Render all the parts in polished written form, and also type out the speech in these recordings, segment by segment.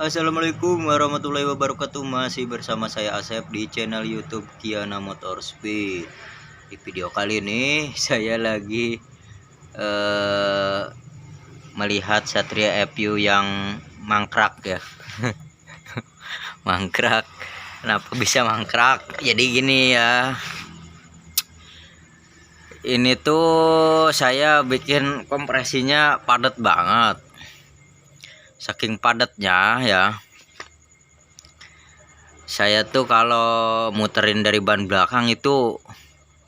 Assalamualaikum warahmatullahi wabarakatuh. Masih bersama saya Asep di channel YouTube Kiana Motorspeed. Di video kali ini saya lagi melihat Satria FU yang mangkrak ya. Mangkrak. Kenapa bisa mangkrak? Jadi gini ya. Ini tuh saya bikin kompresinya padat banget. Saking padatnya ya, saya tuh kalau muterin dari ban belakang itu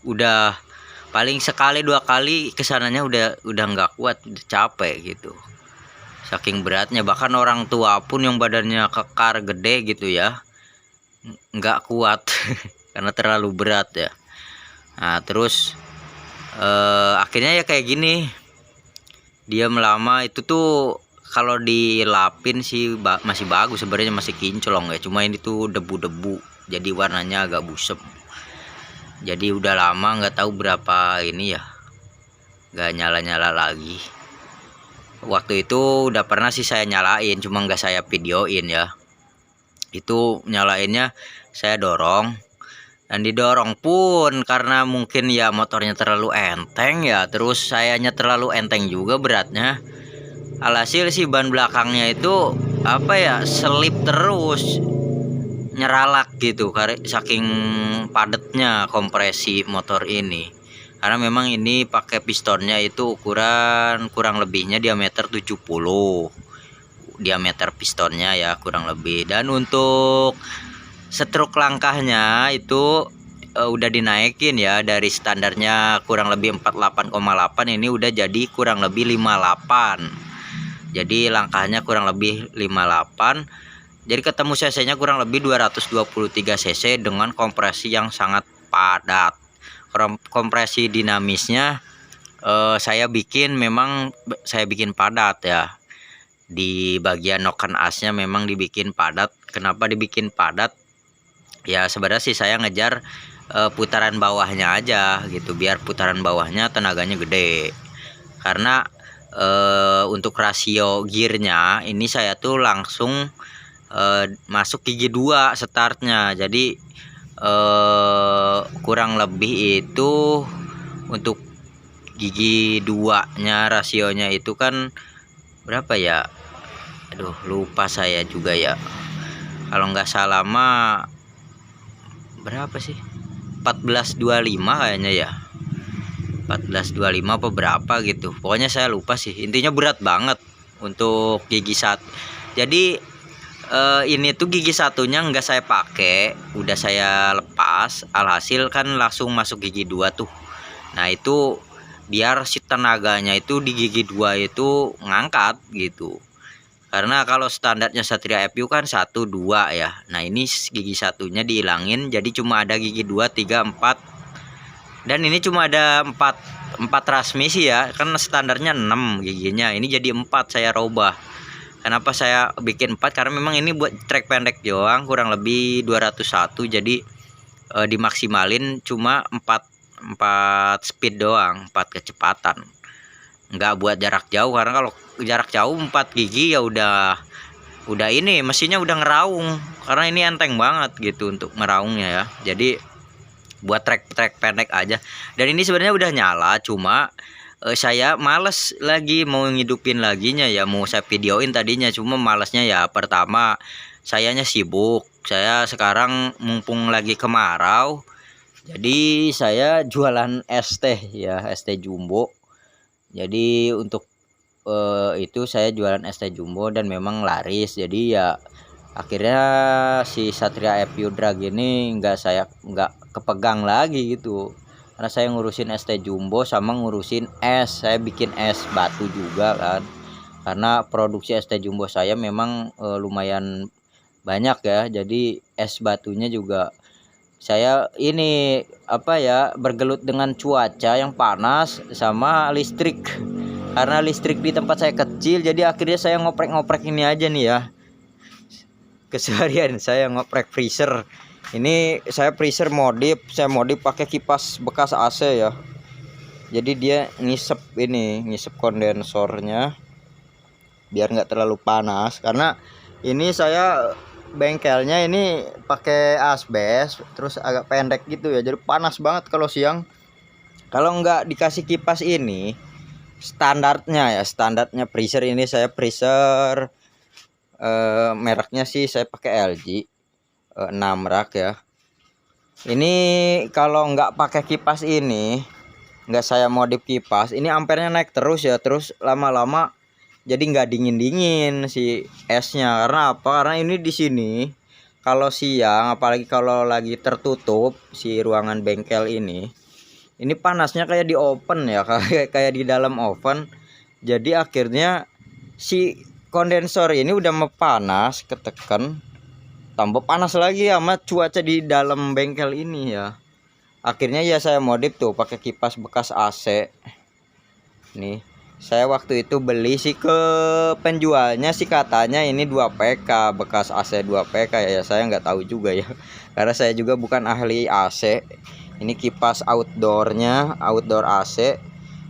udah paling sekali dua kali kesananya udah nggak kuat, udah capek gitu. Saking beratnya, bahkan orang tua pun yang badannya kekar gede gitu ya nggak kuat karena terlalu berat ya. Nah terus akhirnya ya kayak gini, diam lama itu tuh. Kalau dilapin sih masih bagus sebenarnya, masih kinclong ya, cuma ini tuh debu-debu jadi warnanya agak busem. Jadi udah lama nggak tahu berapa ini ya nggak nyala-nyala lagi. Waktu itu udah pernah sih saya nyalain, cuma nggak saya videoin ya. Itu nyalainnya saya dorong, dan didorong pun karena mungkin ya motornya terlalu enteng ya, terus sayanya terlalu enteng juga beratnya. Alhasil sih ban belakangnya itu apa ya, selip terus, nyeralak gitu saking padatnya kompresi motor ini. Karena memang ini pakai pistonnya itu ukuran kurang lebihnya diameter 70 diameter pistonnya ya kurang lebih. Dan untuk stroke langkahnya itu udah dinaikin ya, dari standarnya kurang lebih 48,8 ini udah jadi kurang lebih 58. Jadi langkahnya kurang lebih 58. Jadi ketemu cc-nya kurang lebih 223 cc dengan kompresi yang sangat padat. Kompresi dinamisnya saya bikin padat ya. Di bagian noken asnya memang dibikin padat. Kenapa dibikin padat? Ya sebenarnya sih saya ngejar putaran bawahnya aja gitu, biar putaran bawahnya tenaganya gede. Karena untuk rasio gearnya ini saya tuh langsung masuk gigi 2 startnya. Jadi kurang lebih itu untuk gigi 2 nya rasionya itu kan berapa ya, aduh lupa saya juga ya. Kalau nggak salah mah berapa sih, 1425 kayaknya ya, 1425 apa berapa gitu, pokoknya saya lupa sih. Intinya berat banget untuk gigi 1. Jadi ini tuh gigi satunya nggak saya pakai, udah saya lepas. Alhasil kan langsung masuk gigi 2 tuh. Nah itu biar si tenaganya itu di gigi 2 itu ngangkat gitu. Karena kalau standarnya Satria FU kan 1 2 ya. Nah ini gigi satunya dihilangin, jadi cuma ada gigi 2 3 4. Dan ini cuma ada 4 transmisi ya, kan standarnya 6 giginya, ini jadi 4 saya robah. Kenapa saya bikin 4? Karena memang ini buat trek pendek doang, kurang lebih 201. Jadi dimaksimalin cuma 4 speed doang, 4 kecepatan. Enggak buat jarak jauh, karena kalau jarak jauh 4 gigi ya udah ini mesinnya udah ngeraung, karena ini enteng banget gitu untuk ngeraungnya ya. Jadi buat trek pendek aja. Dan ini sebenarnya udah nyala, cuma saya males lagi mau ngidupin laginya ya, mau saya videoin tadinya, cuma malesnya ya. Pertama sayanya sibuk, saya sekarang mumpung lagi kemarau, jadi saya jualan es teh ya, es teh jumbo. Jadi untuk itu saya jualan es teh jumbo dan memang laris. Jadi ya akhirnya si Satria FU Drag ini nggak kepegang lagi gitu, karena saya ngurusin es teh jumbo sama ngurusin es. Saya bikin es batu juga kan, karena produksi es teh jumbo saya memang lumayan banyak ya. Jadi es batunya juga saya ini apa ya, bergelut dengan cuaca yang panas sama listrik. Karena listrik di tempat saya kecil, jadi akhirnya saya ngoprek-ngoprek ini aja nih ya. Keseharian saya ngoprek freezer. Ini saya freezer saya modif pakai kipas bekas AC ya. Jadi dia ngisep kondensornya biar nggak terlalu panas. Karena Ini saya bengkelnya ini pakai asbes, terus agak pendek gitu ya, jadi panas banget kalau siang. Kalau nggak dikasih kipas ini, standarnya freezer ini, saya freezer mereknya sih saya pakai LG 6 rak ya. Ini kalau nggak pakai kipas ini, nggak saya modif kipas, ini ampernya naik terus ya, terus lama-lama jadi nggak dingin si esnya. Karena apa? Karena ini di sini kalau siang, apalagi kalau lagi tertutup si ruangan bengkel ini panasnya kayak di oven ya, kayak di dalam oven. Jadi akhirnya si kondensor ini udah panas, ketekan, tambah panas lagi sama cuaca di dalam bengkel ini ya. Akhirnya ya saya modif tuh pakai kipas bekas AC. Nih, saya waktu itu beli sih ke penjualnya sih, katanya ini 2 PK, bekas AC 2 PK ya. Saya nggak tahu juga ya. Karena saya juga bukan ahli AC. Ini kipas outdoornya, outdoor AC.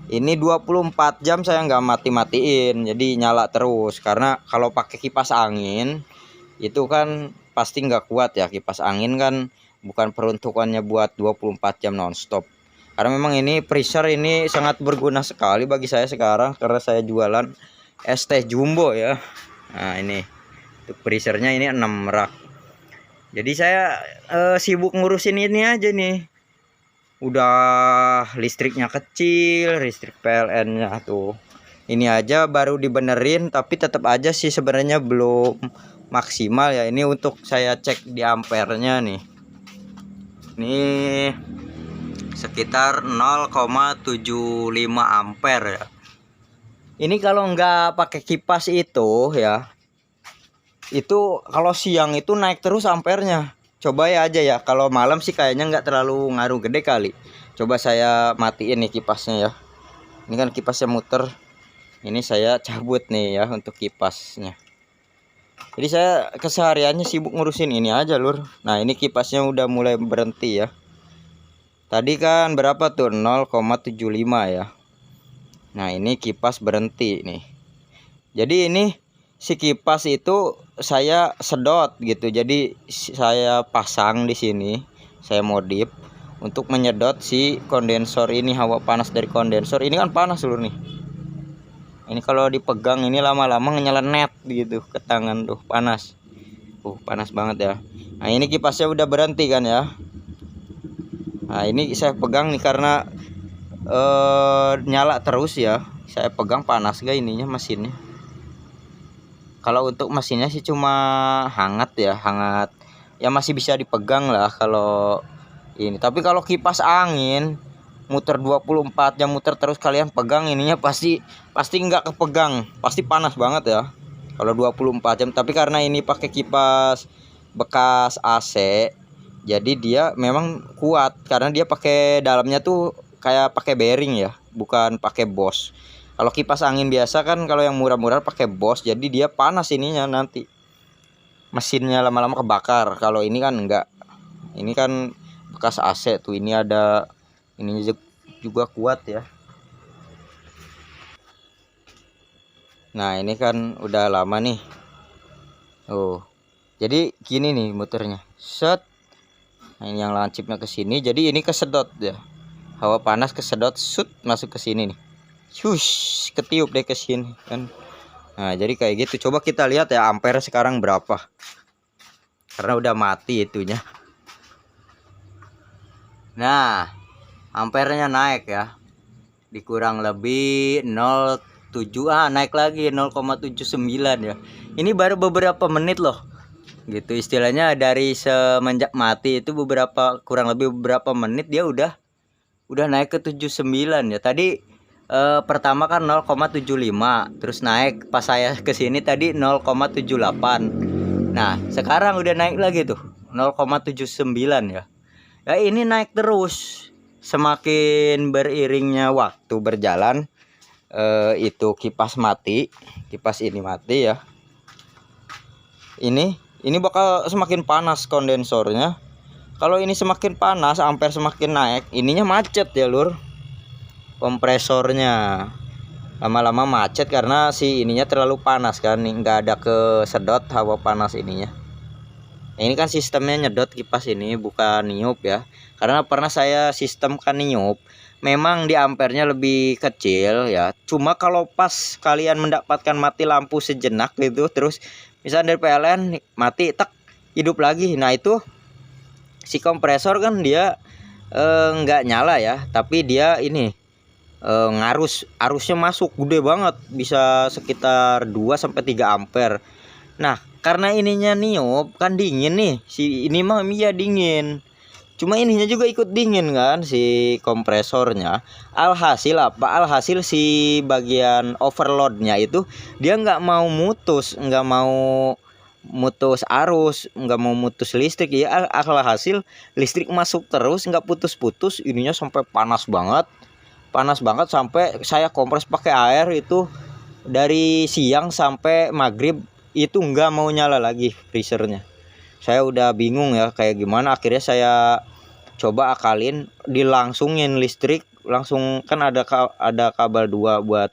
Ini 24 jam saya nggak mati-matiin. Jadi nyala terus. Karena kalau pakai kipas angin itu kan pasti nggak kuat ya. Kipas angin kan bukan peruntukannya buat 24 jam nonstop. Karena memang ini freezer ini sangat berguna sekali bagi saya sekarang, karena saya jualan es teh jumbo ya. Nah ini untuk freezernya ini 6 rak. Jadi saya sibuk ngurusin ini aja nih. Udah listriknya kecil, listrik PLN-nya tuh. Ini aja baru dibenerin, tapi tetap aja sih sebenarnya belum maksimal ya. Ini untuk saya cek di ampernya nih. Ini sekitar 0,75 ampere ya. Ini kalau nggak pakai kipas itu ya, itu kalau siang itu naik terus ampernya. Coba ya aja ya, kalau malam sih kayaknya nggak terlalu ngaruh gede kali. Coba saya matiin nih kipasnya ya. Ini kan kipasnya muter. Ini saya cabut nih ya untuk kipasnya. Jadi saya kesehariannya sibuk ngurusin ini aja lur. Nah ini kipasnya udah mulai berhenti ya. Tadi kan berapa tuh, 0,75 ya. Nah ini kipas berhenti nih. Jadi ini si kipas itu saya sedot gitu. Jadi saya pasang di sini, saya modif untuk menyedot si kondensor ini, hawa panas dari kondensor. Ini kan panas lur nih. Ini kalau dipegang ini lama-lama nyelenet gitu ke tangan tuh, panas. Panas banget ya. Nah ini kipasnya udah berhenti kan ya. Nah ini saya pegang nih karena nyala terus ya. Saya pegang panas gak ininya mesinnya. Kalau untuk mesinnya sih cuma hangat ya, hangat. Ya masih bisa dipegang lah kalau ini. Tapi kalau kipas angin muter 24 jam muter terus, kalian pegang ininya pasti nggak kepegang, pasti panas banget ya kalau 24 jam. Tapi karena ini pakai kipas bekas AC, jadi dia memang kuat karena dia pakai dalamnya tuh kayak pakai bearing ya, bukan pakai Bosch. Kalau kipas angin biasa kan, kalau yang murah-murah pakai Bosch, jadi dia panas ininya, nanti mesinnya lama-lama kebakar. Kalau ini kan enggak, ini kan bekas AC tuh, ini ada ini juga kuat ya. Nah ini kan udah lama nih. Jadi gini nih muternya, set. Nah ini yang lancipnya ke sini, jadi ini kesedot ya, hawa panas kesedot, shoot masuk ke sini nih, shush, ketiup deh ke sini kan. Nah jadi kayak gitu. Coba kita lihat ya ampere sekarang berapa, karena udah mati itunya. Nah ampernya naik ya, dikurang lebih 0,7, naik lagi 0,79 ya. Ini baru beberapa menit loh gitu istilahnya, dari semenjak mati itu kurang lebih beberapa menit dia udah naik ke 79 ya. Tadi pertama kan 0,75, terus naik pas saya kesini tadi 0,78. Nah sekarang udah naik lagi tuh 0,79 ya. Ya ini naik terus, semakin beriringnya waktu berjalan itu kipas ini mati ya. Ini bakal semakin panas kondensornya. Kalau ini semakin panas, ampere semakin naik, ininya macet ya lur, kompresornya. lama-lama macet karena si ininya terlalu panas kan, nih nggak ada kesedot hawa panas ininya. Nah, ini kan sistemnya nyedot kipas ini, bukan niup ya, karena pernah saya sistem kan niup, memang di ampernya lebih kecil ya, cuma kalau pas kalian mendapatkan mati lampu sejenak gitu, terus misalnya dari PLN mati tak hidup lagi, nah itu si kompresor kan dia nggak nyala ya, tapi dia ini arusnya masuk gede banget, bisa sekitar 2 sampai 3 ampere. Nah karena ininya niup kan dingin nih, si ini mah iya dingin, cuma ininya juga ikut dingin kan si kompresornya. Alhasil si bagian overloadnya itu dia nggak mau mutus arus, nggak mau mutus listrik ya. Alhasil listrik masuk terus, nggak putus-putus, ininya sampai panas banget sampai saya kompres pakai air itu dari siang sampai maghrib, itu nggak mau nyala lagi freezernya. Saya udah bingung ya kayak gimana, akhirnya saya coba akalin, dilangsungin listrik langsung, kan ada kabel 2 buat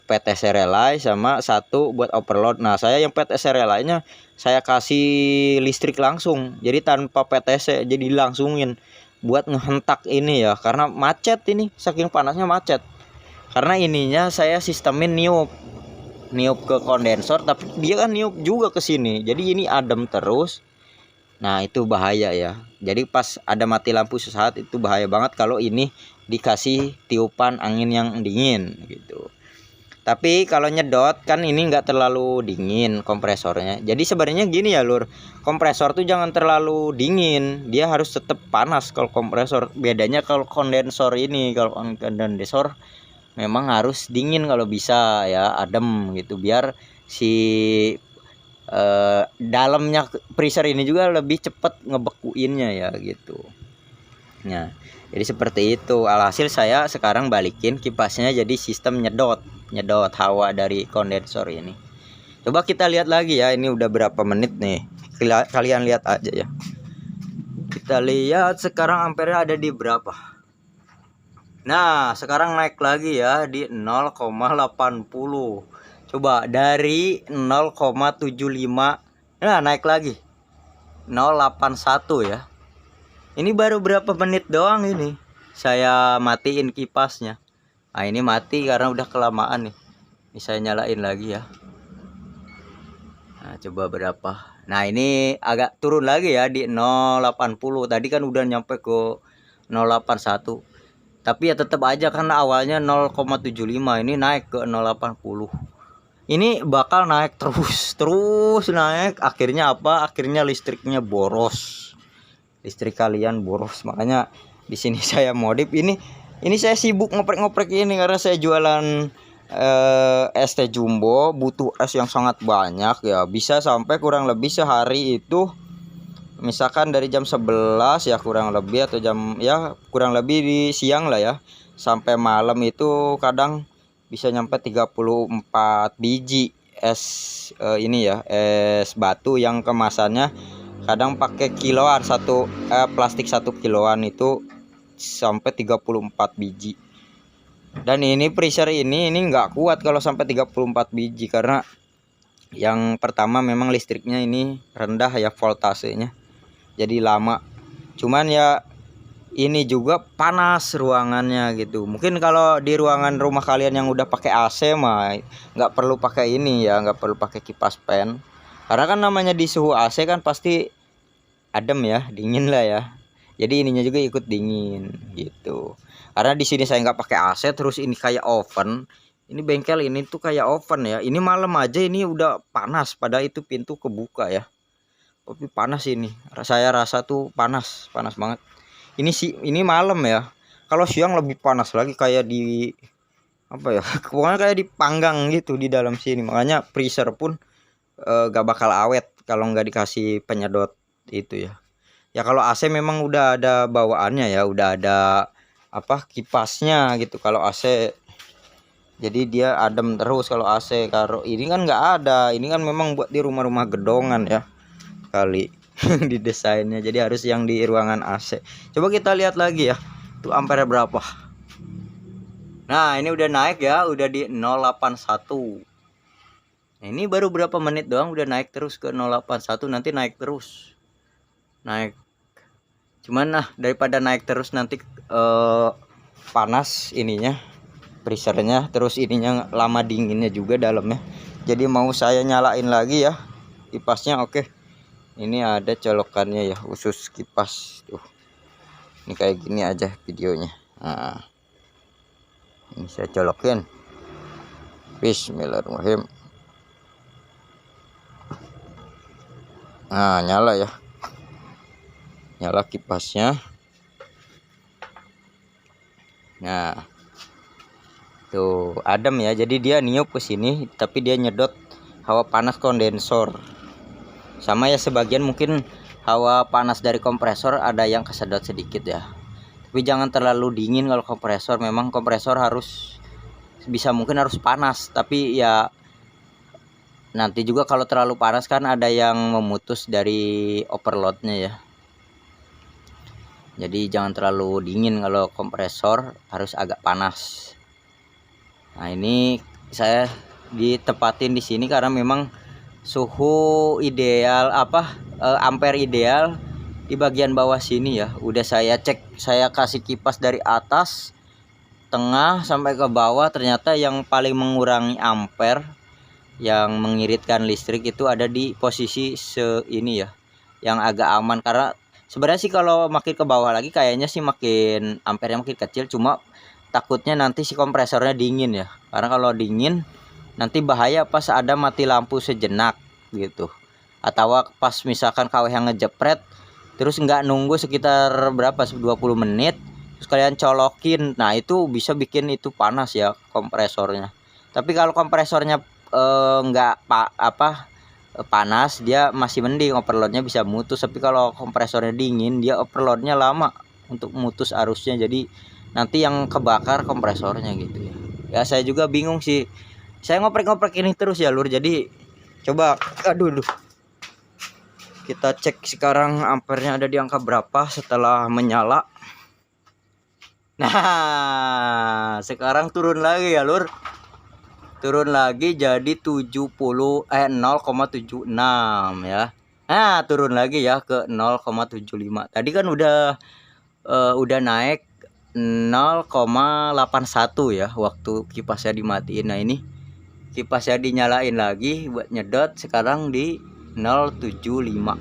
PTC relay sama 1 buat overload. Nah saya yang PTC relay-nya saya kasih listrik langsung, jadi tanpa PTC, jadi langsungin buat ngehentak ini ya, karena macet ini, saking panasnya macet. Karena ininya saya sistemin niup ke kondensor, tapi dia kan niup juga ke sini, jadi ini adem terus. Nah itu bahaya ya, jadi pas ada mati lampu sesaat itu bahaya banget kalau ini dikasih tiupan angin yang dingin gitu. Tapi kalau nyedot kan ini nggak terlalu dingin kompresornya, jadi sebenarnya gini ya lur, kompresor tuh jangan terlalu dingin, dia harus tetap panas kalau kompresor. Bedanya kalau kondensor ini, kalau kondensor memang harus dingin kalau bisa ya, adem gitu, biar si dalamnya freezer ini juga lebih cepat ngebekuinnya ya gitu. Nah jadi seperti itu. Alhasil saya sekarang balikin kipasnya jadi sistem nyedot hawa dari kondensor ini. Coba kita lihat lagi ya, ini udah berapa menit nih, kalian lihat aja ya. Kita lihat sekarang ampernya ada di berapa. Nah sekarang naik lagi ya di 0,80. Coba dari 0,75, nah naik lagi 0,81 ya. Ini baru berapa menit doang ini saya matiin kipasnya. Nah ini mati karena udah kelamaan nih. Ini saya nyalain lagi ya. Nah coba berapa. Nah ini agak turun lagi ya di 0,80. Tadi kan udah nyampe ke 0,81. Tapi ya tetap aja karena awalnya 0,75, ini naik ke 0,80. Ini bakal naik terus naik. Akhirnya apa? Akhirnya listriknya boros. Listrik kalian boros, makanya di sini saya modif ini saya sibuk ngoprek ini karena saya jualan es teh jumbo, butuh es yang sangat banyak ya, bisa sampai kurang lebih sehari itu misalkan dari jam 11 ya kurang lebih, atau kurang lebih di siang lah ya, sampai malam itu kadang bisa nyampe 34 biji es ini ya, es batu yang kemasannya kadang pakai kiloan, plastik 1 kiloan itu sampai 34 biji. Dan ini freezer ini nggak kuat kalau sampai 34 biji, karena yang pertama memang listriknya ini rendah ya voltasenya, jadi lama. Cuman ya ini juga panas ruangannya gitu. Mungkin kalau di ruangan rumah kalian yang udah pakai AC mah nggak perlu pakai ini ya, nggak perlu pakai kipas fan. Karena kan namanya di suhu AC kan pasti adem ya, dingin lah ya. Jadi ininya juga ikut dingin gitu. Karena di sini saya nggak pakai AC, terus ini kayak oven. Ini bengkel ini tuh kayak oven ya. Ini malam aja ini udah panas, padahal itu pintu kebuka ya. Tapi panas ini. Saya rasa tuh panas banget. Ini malam ya. Kalau siang lebih panas lagi, kayak di apa ya? Pokoknya kayak dipanggang gitu di dalam sini. Makanya freezer pun gak bakal awet kalau nggak dikasih penyedot itu ya. Ya kalau AC memang udah ada bawaannya ya, udah ada kipasnya gitu kalau AC. Jadi dia adem terus kalau AC. Kalau ini kan nggak ada, ini kan memang buat di rumah-rumah gedongan ya kali didesainnya, jadi harus yang di ruangan AC. Coba kita lihat lagi ya, tuh ampere berapa. Nah, ini udah naik ya, udah di 081. Nah, ini baru berapa menit doang udah naik terus ke 081, nanti naik terus. Naik. Cuman nah, daripada naik terus nanti panas ininya, freezernya, terus ininya lama dinginnya juga dalamnya. Jadi mau saya nyalain lagi ya kipasnya. Oke. Ini ada colokannya ya, khusus kipas tuh. Ini kayak gini aja videonya. Nah, ini saya colokin. Bismillahirrahmanirrahim. Nah, nyala ya. Nyala kipasnya. Nah, tuh adem ya. Jadi dia niup ke sini, tapi dia nyedot hawa panas kondensor. Sama ya, sebagian mungkin hawa panas dari kompresor ada yang kesedot sedikit ya. Tapi jangan terlalu dingin kalau kompresor. Memang kompresor harus bisa mungkin harus panas, tapi ya nanti juga kalau terlalu panas kan ada yang memutus dari overloadnya ya. Jadi jangan terlalu dingin, kalau kompresor harus agak panas. Nah, ini saya ditempatin di sini karena memang suhu ideal ampere ideal di bagian bawah sini ya. Udah saya cek, saya kasih kipas dari atas, tengah sampai ke bawah, ternyata yang paling mengurangi ampere, yang mengiritkan listrik itu ada di posisi ini ya, yang agak aman. Karena sebenarnya sih kalau makin ke bawah lagi kayaknya sih makin ampernya makin kecil, cuma takutnya nanti si kompresornya dingin ya. Karena kalau dingin nanti bahaya pas ada mati lampu sejenak gitu, atau pas misalkan KWH ngejepret terus nggak nunggu sekitar berapa 20 menit terus kalian colokin, nah itu bisa bikin itu panas ya kompresornya. Tapi kalau kompresornya nggak panas, dia masih mending, overloadnya bisa mutus. Tapi kalau kompresornya dingin, dia overloadnya lama untuk mutus arusnya, jadi nanti yang kebakar kompresornya gitu ya. Ya saya juga bingung sih, saya ngoprek-ngoprek ini terus ya lur. Jadi coba aduh kita cek sekarang ampernya ada di angka berapa setelah menyala. Nah, sekarang turun lagi ya lur, turun lagi jadi 0,76 ya. Nah, turun lagi ya ke 0,75. Tadi kan udah naik 0,81 ya waktu kipasnya dimatiin. Nah, ini kipasnya dinyalain lagi buat nyedot, sekarang di 0,75.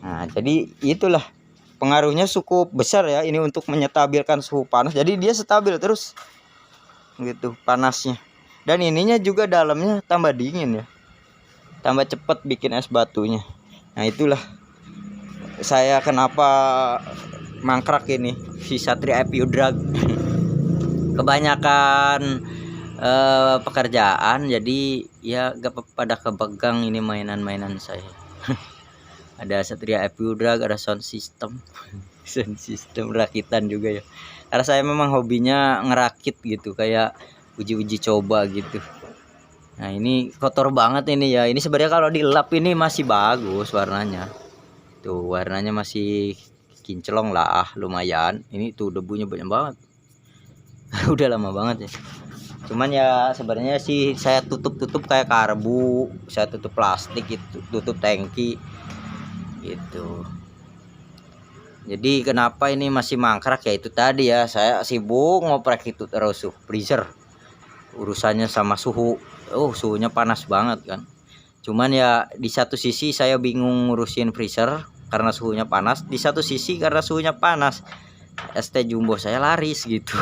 Nah, jadi itulah pengaruhnya cukup besar ya ini untuk menyetabilkan suhu panas. Jadi dia stabil terus gitu panasnya. Dan ininya juga dalamnya tambah dingin ya, tambah cepet bikin es batunya. Nah, itulah saya kenapa mangkrak ini si Satria EPU Drag. Kebanyakan pekerjaan, jadi ya gak pada kepegang ini mainan-mainan saya. Ada Satria EPU Drag, ada sound system sound system rakitan juga ya, karena saya memang hobinya ngerakit gitu, kayak uji-uji coba gitu. Nah, ini kotor banget ini ya. Ini sebenarnya kalau dilap ini masih bagus warnanya. Tuh warnanya masih kinclong lah, lumayan. Ini tuh debunya banyak banget. Udah lama banget ya. Cuman ya sebenarnya sih saya tutup kayak karbu, saya tutup plastik itu, tutup tangki gitu. Jadi kenapa ini masih mangkrak ya itu tadi ya, saya sibuk ngoprek itu terus freezer. Urusannya sama suhu, suhunya panas banget kan. Cuman ya di satu sisi saya bingung ngurusin freezer karena suhunya panas, di satu sisi karena suhunya panas ST Jumbo saya laris gitu.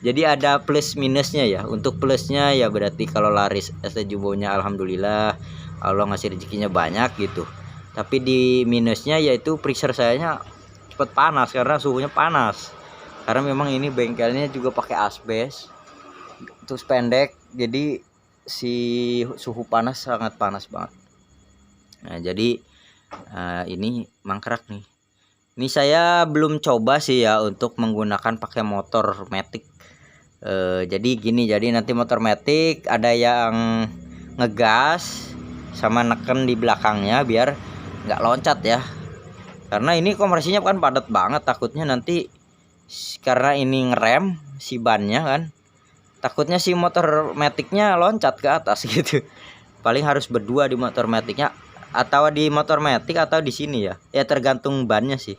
Jadi ada plus minusnya ya. Untuk plusnya ya berarti kalau laris ST Jumbonya alhamdulillah Allah ngasih rezekinya banyak gitu. Tapi di minusnya yaitu freezer sayanya cepet panas karena suhunya panas. Karena memang ini bengkelnya juga pakai asbes, terus pendek, jadi si suhu panas sangat panas banget. Nah, jadi ini mangkrak nih. Ini saya belum coba sih ya untuk menggunakan pakai motor matic. Jadi gini, jadi nanti motor matic ada yang ngegas sama neken di belakangnya biar nggak loncat ya. Karena ini kompresinya kan padat banget, takutnya nanti karena ini ngerem si bannya kan, takutnya si motor metiknya loncat ke atas gitu. Paling harus berdua di motor metiknya, atau di motor metik atau di sini ya. Ya tergantung bannya sih.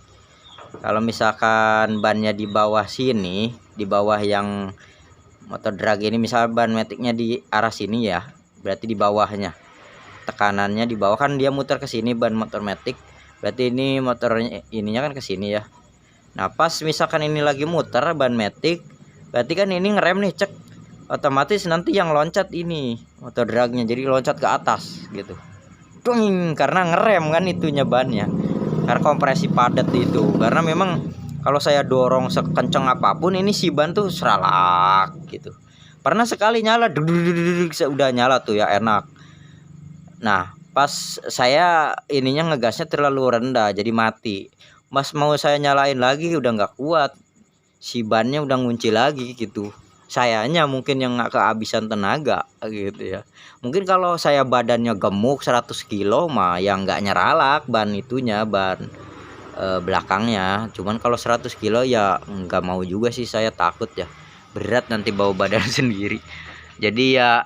Kalau misalkan bannya di bawah sini, di bawah yang motor drag ini, misal ban metiknya di arah sini ya, berarti di bawahnya. Tekanannya di bawah kan, dia muter ke sini ban motor metik. Berarti ini motornya ininya kan ke sini ya. Nah, pas misalkan ini lagi muter ban metik, berarti kan ini ngerem nih, cek. Otomatis nanti yang loncat ini motor dragnya, jadi loncat ke atas gitu. Dung, karena ngerem kan itunya bannya. Karena kompresi padat itu. Karena memang kalau saya dorong sekencang apapun, ini si ban tuh seralak gitu. Pernah sekali nyala, udah nyala tuh ya, enak. Nah, pas saya ininya ngegasnya terlalu rendah, jadi mati. Mas mau saya nyalain lagi udah nggak kuat, si bannya udah ngunci lagi gitu. Sayanya mungkin yang nggak kehabisan tenaga gitu ya. Mungkin kalau saya badannya gemuk 100 kilo mah yang nggak nyeralak ban itunya, ban belakangnya. Cuman kalau 100 kilo ya nggak mau juga sih, saya takut ya, berat nanti bawa badan sendiri. Jadi ya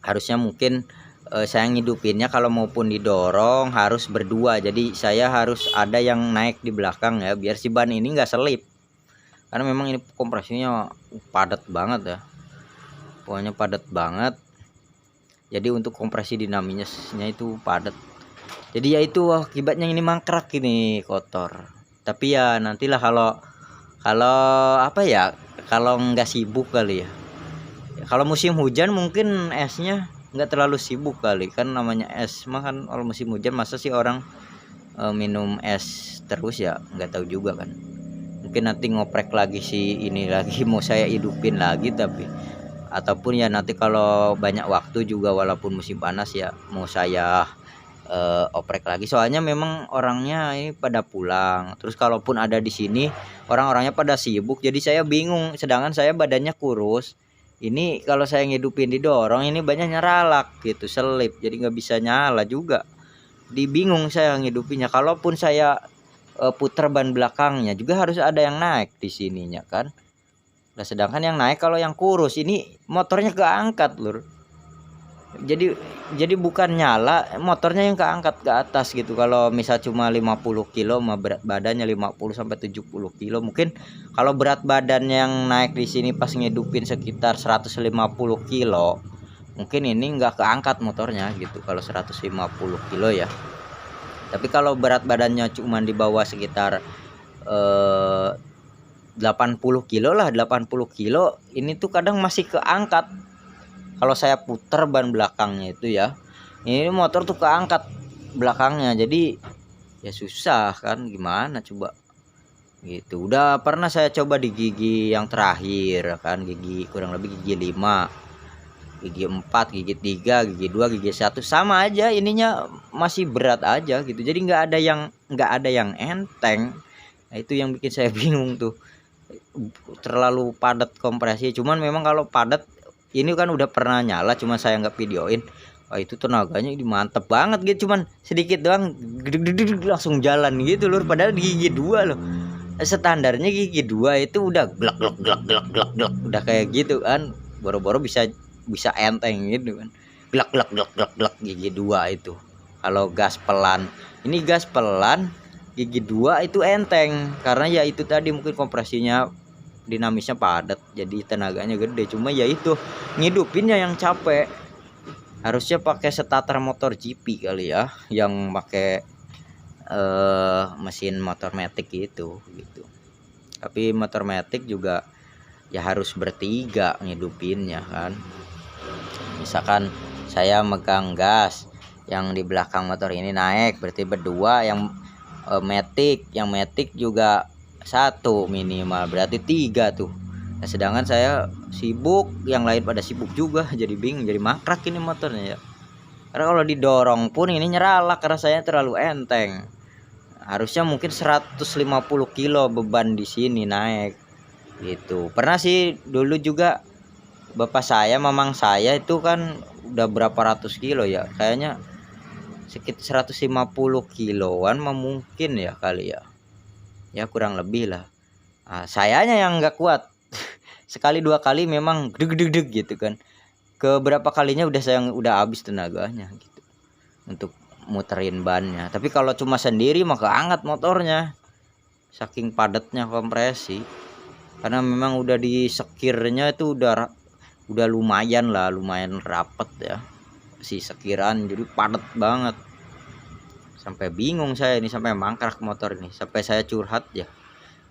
harusnya mungkin saya ngidupinnya kalau maupun didorong harus berdua. Jadi saya harus ada yang naik di belakang ya, biar si ban ini nggak selip. Karena memang ini kompresinya padat banget ya, pokoknya padat banget. Jadi untuk kompresi dinamisnya itu padat. Jadi ya itu akibatnya ini mangkrak, ini kotor. Tapi ya nantilah kalau apa ya, kalau nggak sibuk kali ya. Kalau musim hujan mungkin esnya nggak terlalu sibuk kali, kan namanya es mah kan. Kalau musim hujan masa sih orang minum es terus ya, nggak tahu juga kan. Mungkin nanti ngoprek lagi sih ini lagi mau saya hidupin lagi, tapi ataupun ya nanti kalau banyak waktu juga walaupun musim panas ya mau saya oprek lagi. Soalnya memang orangnya ini pada pulang, terus kalaupun ada di sini orang-orangnya pada sibuk, jadi saya bingung. Sedangkan saya badannya kurus, ini kalau saya ngidupin didorong ini banyak nyeralak gitu, selip, jadi nggak bisa nyala juga. Dibingung saya ngidupinnya. Kalaupun saya puter ban belakangnya juga harus ada yang naik di sininya kan. Nah, sedangkan yang naik kalau yang kurus ini motornya keangkat lur. Jadi bukan nyala, motornya yang keangkat ke atas gitu. Kalau misal cuma 50 kilo mah berat badannya 50 sampai 70 kilo. Mungkin kalau berat badan yang naik di sini pas ngidupin sekitar 150 kilo, mungkin ini nggak keangkat motornya gitu kalau 150 kilo ya. Tapi kalau berat badannya cuma di bawah sekitar 80 kilo lah, 80 kilo, ini tuh kadang masih keangkat. Kalau saya puter ban belakangnya itu ya, ini motor tuh keangkat belakangnya, jadi ya susah kan, gimana coba gitu. Udah pernah saya coba di gigi yang terakhir kan, gigi kurang lebih gigi 5, gigi 4, gigi 3, gigi 2, gigi 1 sama aja ininya, masih berat aja gitu. Jadi nggak ada yang enteng. Nah, itu yang bikin saya bingung tuh, terlalu padat kompresi. Cuman memang kalau padat ini kan udah pernah nyala, cuma saya nggak videoin. Wah, itu tenaganya ini mantep banget gitu, cuman sedikit doang langsung jalan gitu lur. Padahal di gigi 2 loh, standarnya gigi 2 itu udah glak glak glak glak glak glak, udah kayak gitu kan, boro-boro bisa enteng gitu kan. Glak glak glak glak glak gigi 2 itu kalau gas pelan. Ini gas pelan gigi 2 itu enteng, karena ya itu tadi mungkin kompresinya dinamisnya padat, jadi tenaganya gede. Cuma ya itu ngidupinnya yang capek. Harusnya pakai starter motor GP kali ya, yang pakai mesin motor matic gitu. Tapi motor matic juga ya harus bertiga ngidupinnya kan. Misalkan saya megang gas, yang di belakang motor ini naik, berarti berdua. Yang matic juga 1 minimal, berarti 3 tuh. Nah, sedangkan saya sibuk, yang lain pada sibuk juga, jadi bingung, jadi mangkrak ini motornya ya. Karena kalau didorong pun ini nyeralak, karena saya terlalu enteng. Harusnya mungkin 150 kilo beban di sini naik gitu. Pernah sih dulu juga bapak saya, mamang saya itu kan udah berapa ratus kilo ya, kayaknya sekitar 150 kiloan mah mungkin ya kali ya, ya kurang lebih lah. Sayanya yang nggak kuat. Sekali dua kali memang deg deg deg gitu kan. Keberapa kalinya udah habis tenaganya gitu untuk muterin bannya. Tapi kalau cuma sendiri mah keangkat motornya, saking padatnya kompresi. Karena memang udah di sekirnya itu udah lumayan lah, lumayan rapet ya si sekiran, jadi padat banget. Sampai bingung saya ini, sampai mangkrak motor ini, sampai saya curhat ya.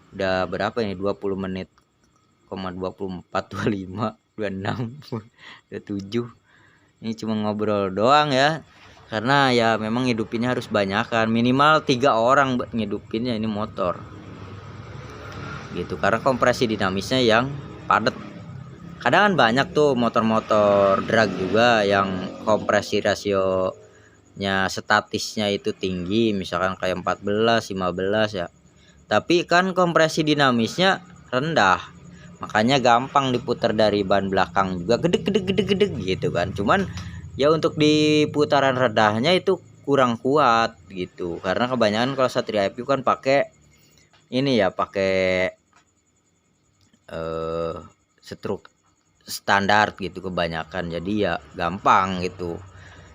Udah berapa ini, 20 menit, 24, 25, 26, 27. Ini cuma ngobrol doang ya, karena ya memang ngidupinnya harus banyak kan, minimal 3 orang buat ngidupinnya ini motor gitu, karena kompresi dinamisnya yang padat. Kadang kan banyak tuh motor-motor drag juga yang kompresi rasionya statisnya itu tinggi, misalkan kayak 14, 15 ya, tapi kan kompresi dinamisnya rendah, makanya gampang diputar dari ban belakang juga, gedeg gedeg gedeg gedeg gitu kan. Cuman ya untuk di putaran rendahnya itu kurang kuat gitu, karena kebanyakan kalau Satria FU kan pakai ini ya, pakai struk standar gitu kebanyakan, jadi ya gampang gitu.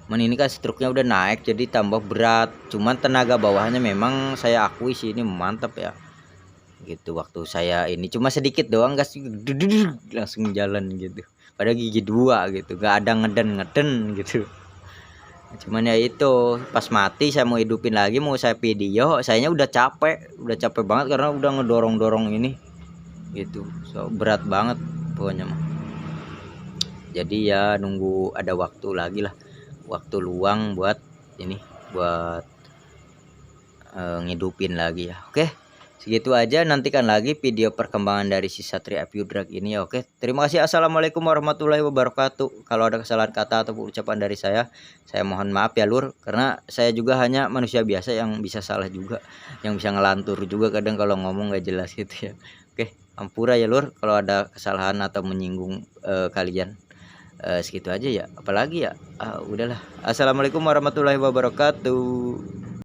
Ini kan struknya udah naik jadi tambah berat, cuman tenaga bawahnya memang saya akui sih ini mantap ya gitu. Waktu saya ini cuma sedikit doang, gas langsung jalan gitu, pada gigi 2 gitu, gak ada ngeden gitu. Cuman ya itu pas mati saya mau hidupin lagi, mau saya video, sayanya udah capek banget karena udah ngedorong ini gitu, so berat banget pokoknya mah. Jadi ya nunggu ada waktu lagi lah, waktu luang buat ini, buat ngidupin lagi ya. Oke, segitu aja, nantikan lagi video perkembangan dari si Satria FU Drag ini ya. Oke, terima kasih. Assalamualaikum warahmatullahi wabarakatuh. Kalau ada kesalahan kata atau ucapan dari saya mohon maaf ya lur, karena saya juga hanya manusia biasa yang bisa salah juga, yang bisa ngelantur juga kadang kalau ngomong gak jelas gitu ya. Oke, ampura ya lur kalau ada kesalahan atau menyinggung kalian. Segitu aja ya, apalagi ya, udahlah. Assalamualaikum warahmatullahi wabarakatuh.